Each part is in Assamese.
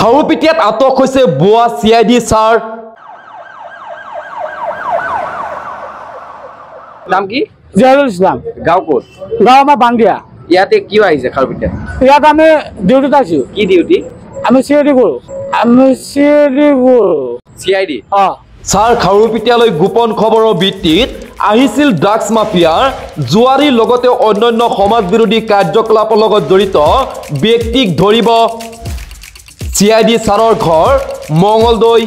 খাৰুপিটিয়াত আটক হৈছে বুৱা চিআইডি ছাৰ। নাম কি? জিয়াৰুল ইছলাম। গাঁও ক'ত? গাঁও আমাৰ বান্দিয়া। ইয়াতে কিয় আহিছে খাৰুপিটিয়াত? ইয়াত আমি ডিউটিত আছো। কি ডিউটি? আমি চিআইডি কৰো। চিআইডি? ছাৰ খাৰুপিটিয়ালৈ গোপন খবৰৰ ভিত্তিত আহিছিল ড্ৰাগছ মাফিয়াৰ জুৱাৰীৰ লগতে অন্যান্য সমাজ বিৰোধী কাৰ্যকলাপৰ লগত জড়িত ব্যক্তিক ধৰিব। চিআইডি ছাৰৰ ঘৰ মঙলদৈ,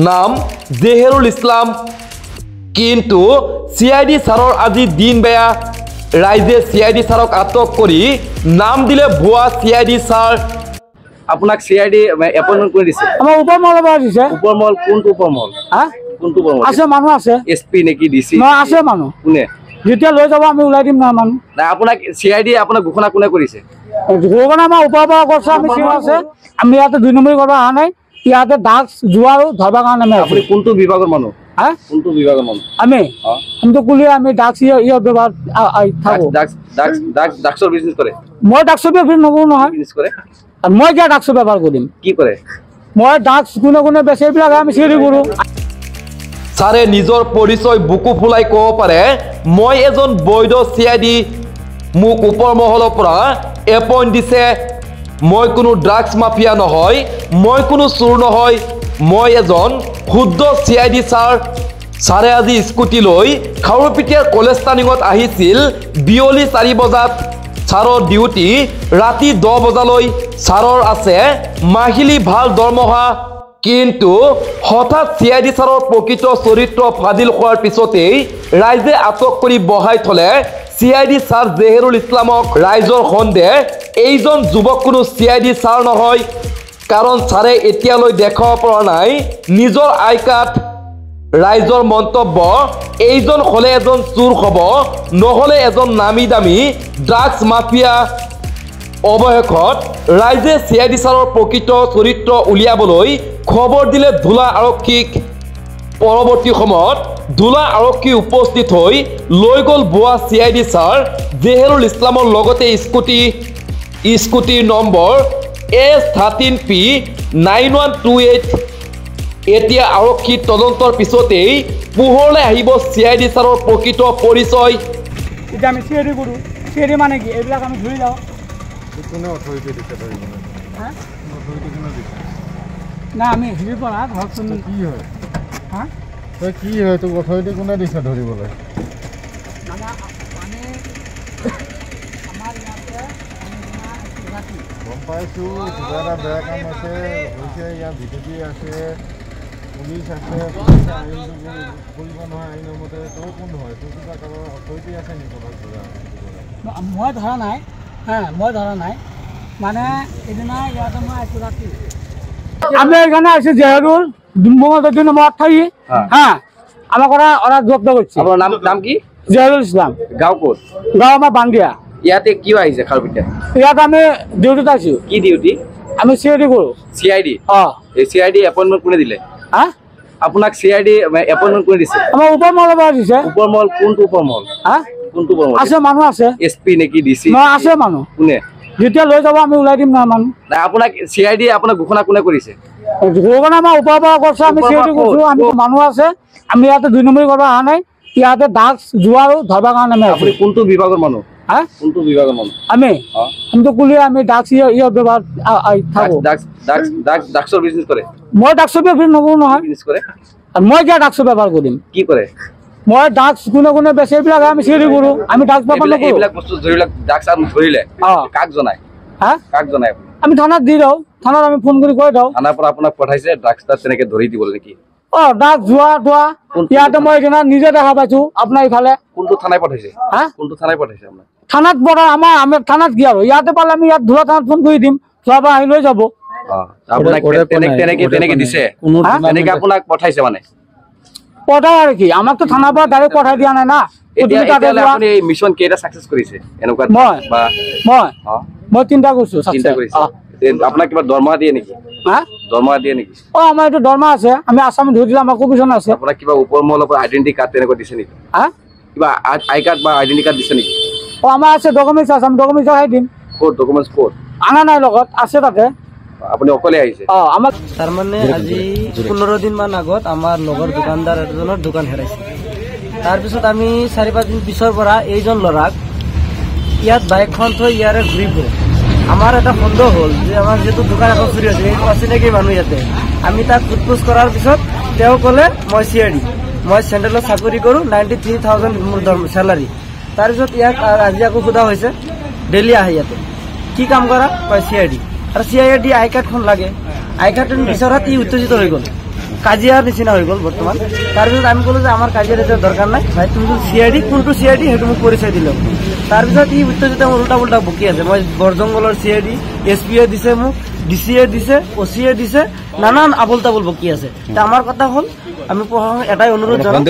নাম জেহেৰুল ইছলাম। কিন্তু চিআইডি ছাৰৰ আজি দিন বেয়া। ৰাইজে চিআইডি ছাৰক আটক কৰি নাম দিলে ভুৱা চিআইডি ছাৰ। আপোনাক চিআইডি এপইন্টমেন্ট কৰি দিছে? আমাৰ ওপৰ মহলৰ পৰা দিছে। ওপৰ মহল কোনটো ওপৰ মহল? কোনটো ওপৰ মহল? আছে মানুহ আছে। এসপি নেকি ডিসি? ন আছে মানুহ। কোনে? যেতিয়া লৈ যাব আমি ওলাই দিম না মানুহ। না আপোনাক চিআইডি আপোনাক ঘোষণা কোনে কৰিছে? ঘোষণা আমাৰ ওপৰৰ পৰা কৰিছে। আমি চিও আছে। আমি ইয়াতে 2 নম্বৰ কৰিব অহা নাই। ইয়াতে ড্ৰাগছ জুৱাৰো ধৰবা কাৰণে আমি। আপুনি কোনটো বিভাগৰ মানুহ? কোনটো বিভাগৰ মানুহ? আমি কুলি আমি ড্ৰাগছ ইয়ে ব্যৱহাৰ থাকো। ড্ৰাগছৰ বিজনেছ কৰে? মই ড্ৰাগছৰ ব্যৱহাৰ নকৰো নহয়। বিজনেছ কৰে? মই কিয় ড্ৰাগছৰ ব্যৱহাৰ কৰিম? কি কৰে? মই ড্ৰাগছ কোনে বেচে এইবিলাক আমি চিৰি কৰো। ছাৰে নিজৰ পৰিচয় বুকু ফুলাই ক'ব পাৰে, মই এজন বৈধ চিআইডি। মোক ওপৰ মহলৰ পৰা এপইণ্ট দিছে। মই কোনো ড্ৰাগছ মাফিয়া নহয়, মই কোনো চোৰ নহয়, মই এজন শুদ্ধ চিআইডি ছাৰ। ছাৰে আজি স্কুটি লৈ খাৰুপিটিয়াৰ কলেজ টাৰ্ণিঙত আহিছিল বিয়লি 4 বজাত। ছাৰৰ ডিউটি ৰাতি 10 বজালৈ। ছাৰৰ আছে মাহিলী ভাল দৰমহা। কিন্তু হঠাৎ চিআইডি ছাৰৰ প্ৰকৃত চৰিত্ৰ ফাদিল হোৱাৰ পিছতেই ৰাইজে আটক কৰি বহাই থলে চিআইডি ছাৰ জেহেৰুল ইছলামক। ৰাইজৰ সন্দেহ এইজন যুৱক কোনো চিআইডি ছাৰ নহয়, কাৰণ ছাৰে এতিয়ালৈ দেখাব পৰা নাই নিজৰ আই কাৰ্ড। ৰাইজৰ মন্তব্য, এইজন হ'লে এজন চোৰ হ'ব, নহ'লে এজন নামী দামী ড্ৰাগছ মাফিয়া। অৱশেষত ৰাইজে চিআইডি ছাৰৰ প্ৰকৃত চৰিত্ৰ উলিয়াবলৈ খবৰ দিলে ধুলা আৰক্ষীক। পৰৱৰ্তী সময়ত ধুলা আৰক্ষী উপস্থিত হৈ লৈ গ'ল ভুৱা চিআইডি ছাৰ জেহেৰুল ইছলামৰ লগতে স্কুটিৰ নম্বৰ S13P9128। এতিয়া আৰক্ষীৰ তদন্তৰ পিছতেই পোহৰলৈ আহিব চিআইডি ছাৰৰ প্ৰকৃত পৰিচয়। এতিয়া আমি চিআইডি কৰো। চিআইডি মানে কি? এইবিলাক আমি ধৰি যাওঁ। না আমি হেৰি পৰা ধৰকচোন কি হয়। কি হয় তোক অথৰিটি কোনে দিছে ধৰিবলৈ? গম পাইছোঁ কিবা এটা বেয়া কাম আছে হৈছে। ইয়াত বিজেপি আছে, পুলিচ আছে, পুলিচে আইনটো কৰিব নহয় আইনৰ মতে। তই কোন হয়? তোৰ কিবা কাৰোবাৰ অথৰিটি আছে নেকি? মই ধৰা নাই। মই ধৰা নাই। মানে এদিনা ইয়াতে মই আছো ৰাতি। আমি এখানে আছি জেহেৰুল মঙলদৈ 2 নম্বৰ ঠাই। আমার করা ওরা জব্দ করছে। আপনার নাম কি? জিয়ারুল ইসলাম। গাঁও ক'ত? গাঁও আমার বান্দিয়া। ইয়াতে কিয় আহিছে খাৰুপিটিয়াত? ইয়াত আমি ডিউটিত আছো। কি ডিউটি? আমি চিআইডি কৰো। চিআইডি? এই চিআইডি এপইন্টমেন্ট কোনে দিলে? আপোনাক চিআইডি এপইন্টমেন্ট কোনে দিছে? আমাৰ ওপৰ মহলৰ পৰা দিছে। ওপৰ মহল কোনটো ওপৰ মহল? কোনটো ওপৰ মহল? আছে মানুহ আছে। এসপি নেকি ডিসি? ন আছে মানুহ। কোনে? যেতিয়া লৈ যাব আমি ওলাই দিম না মানুহ। না আপোনাক চিআইডি আপোনাক ঘোষণা কোনে কৰিছে? ঘোষণা আমাৰ ওপৰৰ পৰা কৰিছে। আমি চিআইডি কৰিছো। আমি মানুহ আছে। আমি ইয়াতে 2 নম্বৰ কৰিব অহা নাই। ইয়াতে ড্ৰাগছ জুৱাৰো ধৰবা কাৰণে আমি। আপুনি কোনটো বিভাগৰ মানুহ? কোনটো বিভাগৰ মানুহ? আমি কুলি আমি ড্ৰাগছ ইয়ে ব্যৱহাৰ থাকো। ড্ৰাগছৰ বিজনেছ কৰে? মই ড্ৰাগছৰ ব্যৱহাৰ নকৰো নহয়। বিজনেছ কৰে? মই কিয় ড্ৰাগছৰ ব্যৱহাৰ কৰিম? কি কৰে? মই ড্ৰাগছ কোনে বেচে এইবিলাক আমি চিআইডি কৰো। আমি ড্ৰাগছ ব্যৱহাৰ নকৰো। এইবিলাক বস্তু ধৰিলে ড্ৰাগছ আৰু ধৰিলে কাক জনায়? কাক জনায়? আমি থানাত দি দিওঁ। থানাত আমি ফোন কৰি কৈ দিওঁ। থানাৰ পৰা আপোনাক পঠাইছে ড্ৰাগছ তেনেকে ধৰি দিব নেকি? ড্ৰাগছ যোৱা ইয়াতে মই নিজে দেখা পাইছো। আপোনাৰ ইফালে কোনটো থানায় পঠাইছে? কোনটো থানায় পঠাইছে আপোনাক? থানাত পৰা আমাৰ থানাত কি আৰু ইয়াতে পালে আমি ইয়াত ধুলা থানাত ফোন কৰি দিম। যোৱাবাৰ আহি লৈ যাব। আপোনাক তেনেকে দিছে? তেনেকে আপোনাক পঠাইছে মানে? পঠাই আৰু কি? আমাকতো থানাৰ পৰা ডাইৰেক্ট পঠাই দিয়া নাই না। আপুনি এই মিছন কেইটা সাকসেস কৰিছে? এনেকুৱা মই 3টা কৰিছো। আপোনাক কিবা দৰমহা দিয়ে নেকি? দৰমহা দিয়ে নেকি? আমাৰ এইটো দৰমহা আছে। আমি আসামত ধৰি দিলে আমাৰ কমিশ্যন আছে। আপোনাক কিবা ওপৰ মহলৰ পৰা আইডেন্টি কাৰ্ড তেনেকুৱা দিছে নেকি? কিবা আই কাৰ্ড বা আইডেন্টি কাৰ্ড দিছে নেকি? আমাৰ আছে, ডকুমেণ্টছ আছে। আমি ডকুমেণ্টছ আহি দিম। ক'ত ডকুমেণ্টছ ক'ত? আনা নাই লগত আছে তাতে। আপুনি অকলে আহিছে আমাক তাৰমানে আজি 15 দিন মান আগত আমাৰ লগৰ দোকানদাৰ এজনৰ দোকান হেৰাইছে তাৰপিছত আমি 4-5 দিন পিছৰ পৰা এইজন ল'ৰাক ইয়াত বাইকখন থৈ ইয়াৰে ঘূৰি ফুৰে আমাৰ এটা সন্দেহ হ'ল যে আমাৰ যেহেতু দোকান এখন চুৰি হৈছে এই অচিনাকি মানুহ ইয়াতে আমি তাক সোধপোছ কৰাৰ পিছত তেওঁ ক'লে মই চিআইডি মই চেণ্ট্ৰেলত চাকৰি কৰোঁ 93,000 মোৰ চেলাৰী তাৰপিছত ইয়াক আজি আকৌ সোধা হৈছে ডেইলি আহে ইয়াতে কি কাম কৰা কয় চিআইডি আৰু চিআইডি আই কাৰ্ডখন লাগে আই কাৰ্ডখন বিচৰাত ই উত্তেজিত হৈ গ'ল কাজিয়াৰ নিচিনা হৈ গ'ল বৰ্তমান তাৰপিছত আমি ক'লো যে আমাৰ কাজিয়াৰ এতিয়া দৰকাৰ নাই ভাই তুমি চিআইডি কোনটো চিআইডি সেইটো মোক পৰিচয় দিলোঁ তাৰপিছত ই উত্তেজিত উল্টা পুল্টা বকি আছে মই বৰজংগলৰ চিআইডি এছপিয়ে দিছে মোক ডিচিয়ে দিছে অচিয়ে দিছে নানান আবল তাবল বকি আছে আমাৰ কথা হ'ল আমি এটাই অনুৰোধ জনাওঁ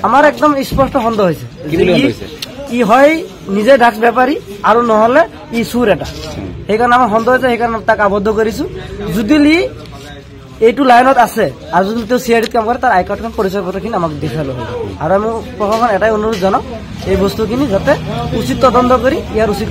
আমাৰ একদম স্পষ্ট সন্দেহ হৈছে ই হয় নিজে ড্ৰাগছ বেপাৰী আৰু নহ'লে ই চুৰ এটা সেইকাৰণে আমাৰ সন্দেহ হৈছে সেইকাৰণে তাক আবদ্ধ কৰিছোঁ যদি এইটো লাইনত আছে আৰু যদি তেওঁ চিআইডিত কাম কৰে তাৰ আই কাৰ্ডখন পৰিচয় পত্ৰখিনি আমাক দেখাই ল'ব আৰু আমি প্ৰশাসন এটাই অনুৰোধ জনাওঁ এই বস্তুখিনি যাতে উচিত তদন্ত কৰি ইয়াৰ উচিত